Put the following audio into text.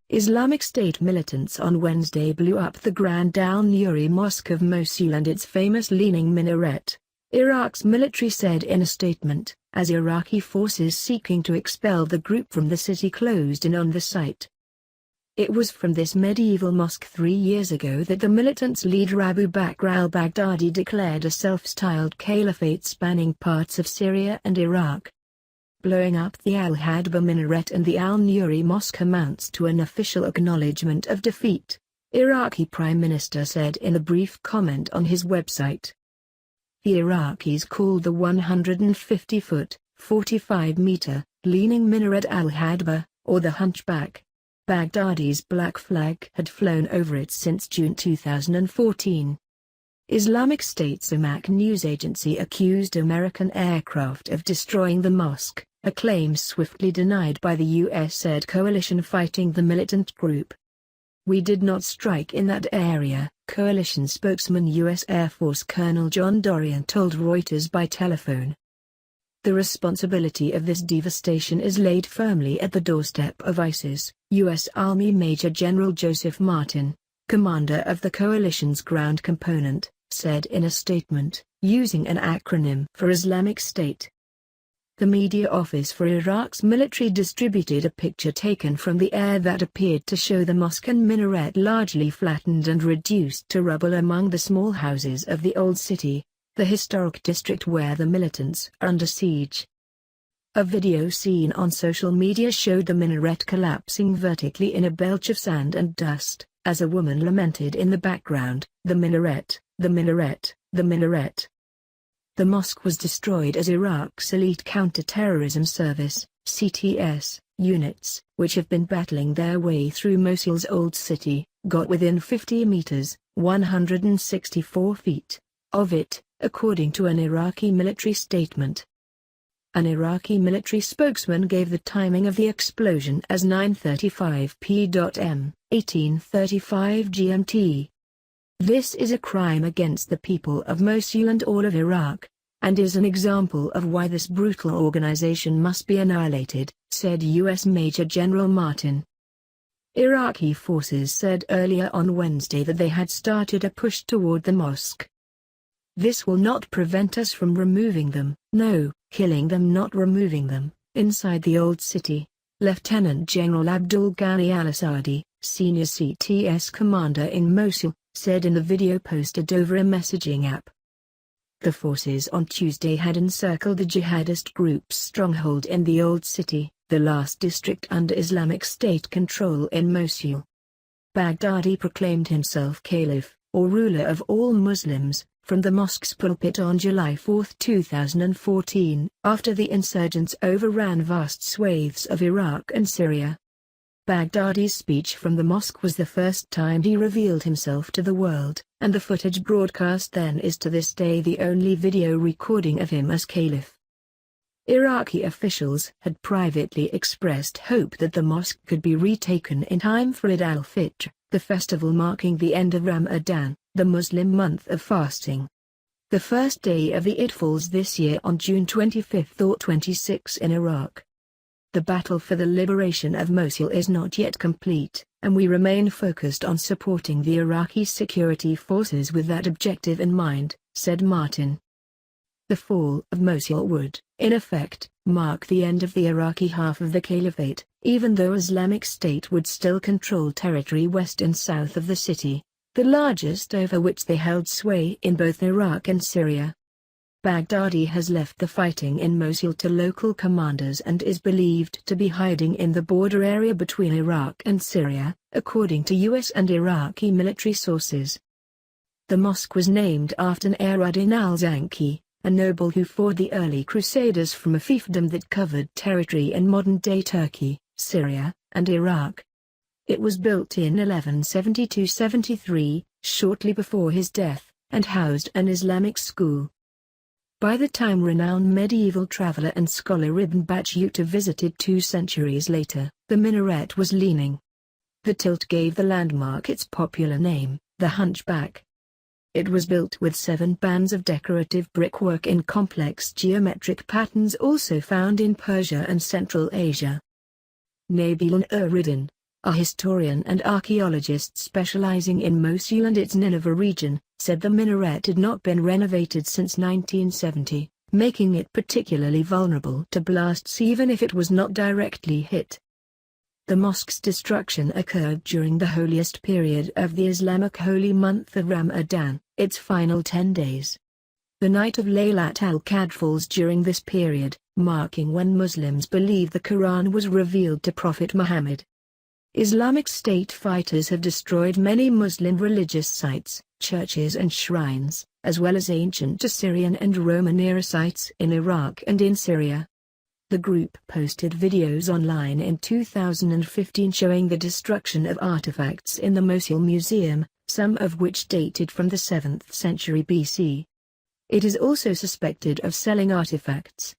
Islamic State militants on Wednesday blew up the Grand al-Nuri Mosque of Mosul and its famous leaning minaret, Iraq's military said in a statement, as Iraqi forces seeking to expel the group from the city closed in on the site. It was from this medieval mosque 3 years ago that the militants' leader Abu Bakr al-Baghdadi declared a self-styled caliphate spanning parts of Syria and Iraq. Blowing up the Al-Hadba minaret and the Al-Nuri Mosque amounts to an official acknowledgement of defeat, Iraqi Prime Minister said in a brief comment on his website. The Iraqis called the 150-foot, 45-meter, leaning minaret Al-Hadba, or the Hunchback. Baghdadi's black flag had flown over it since June 2014. Islamic State's Iraq news agency accused American aircraft of destroying the mosque, a claim swiftly denied by the U.S.-led coalition fighting the militant group. "We did not strike in that area," coalition spokesman U.S. Air Force Colonel John Dorian told Reuters by telephone. The responsibility of this devastation is laid firmly at the doorstep of ISIS, U.S. Army Major General Joseph Martin, commander of the coalition's ground component, said in a statement, using an acronym for Islamic State. The media office for Iraq's military distributed a picture taken from the air that appeared to show the mosque and minaret largely flattened and reduced to rubble among the small houses of the old city, the historic district where the militants are under siege. A video seen on social media showed the minaret collapsing vertically in a belch of sand and dust, as a woman lamented in the background, "The minaret, the minaret, the minaret." The mosque was destroyed as Iraq's elite counter-terrorism service, CTS, units, which have been battling their way through Mosul's old city, got within 50 meters, 164 feet, of it, according to an Iraqi military statement. An Iraqi military spokesman gave the timing of the explosion as 9:35 p.m., 1835 GMT. "This is a crime against the people of Mosul and all of Iraq, and is an example of why this brutal organization must be annihilated," said U.S. Major General Martin. Iraqi forces said earlier on Wednesday that they had started a push toward the mosque. "This will not prevent us from removing them, no, killing them, not removing them," inside the old city, Lieutenant General Abdul Ghani al-Asadi, senior CTS commander in Mosul, said in the video posted over a messaging app. The forces on Tuesday had encircled the jihadist group's stronghold in the old city, the last district under Islamic State control in Mosul. Baghdadi proclaimed himself caliph, or ruler of all Muslims, from the mosque's pulpit on July 4, 2014, after the insurgents overran vast swathes of Iraq and Syria. Baghdadi's speech from the mosque was the first time he revealed himself to the world, and the footage broadcast then is to this day the only video recording of him as caliph. Iraqi officials had privately expressed hope that the mosque could be retaken in time for Eid al-Fitr, the festival marking the end of Ramadan, the Muslim month of fasting. The first day of the Eid falls this year on June 25 or 26 in Iraq. "The battle for the liberation of Mosul is not yet complete, and we remain focused on supporting the Iraqi security forces with that objective in mind," said Martin. The fall of Mosul would, in effect, mark the end of the Iraqi half of the caliphate, even though Islamic State would still control territory west and south of the city, the largest over which they held sway in both Iraq and Syria. Baghdadi has left the fighting in Mosul to local commanders and is believed to be hiding in the border area between Iraq and Syria, according to U.S. and Iraqi military sources. The mosque was named after Nuruddin al-Zanki, a noble who fought the early Crusaders from a fiefdom that covered territory in modern-day Turkey, Syria, and Iraq. It was built in 1172-73, shortly before his death, and housed an Islamic school. By the time renowned medieval traveler and scholar Ibn Battuta visited 2 centuries later, the minaret was leaning. The tilt gave the landmark its popular name, the Hunchback. It was built with 7 bands of decorative brickwork in complex geometric patterns also found in Persia and Central Asia. Nabil Nuruddin, A historian and archaeologist specializing in Mosul and its Nineveh region, said the minaret had not been renovated since 1970, making it particularly vulnerable to blasts even if it was not directly hit. The mosque's destruction occurred during the holiest period of the Islamic holy month of Ramadan, its final 10 days. The night of Laylat al-Qadr falls during this period, marking when Muslims believe the Quran was revealed to Prophet Muhammad. Islamic State fighters have destroyed many Muslim religious sites, churches and shrines, as well as ancient Assyrian and Roman era sites in Iraq and in Syria. The group posted videos online in 2015 showing the destruction of artifacts in the Mosul Museum, some of which dated from the 7th century BC. It is also suspected of selling artifacts.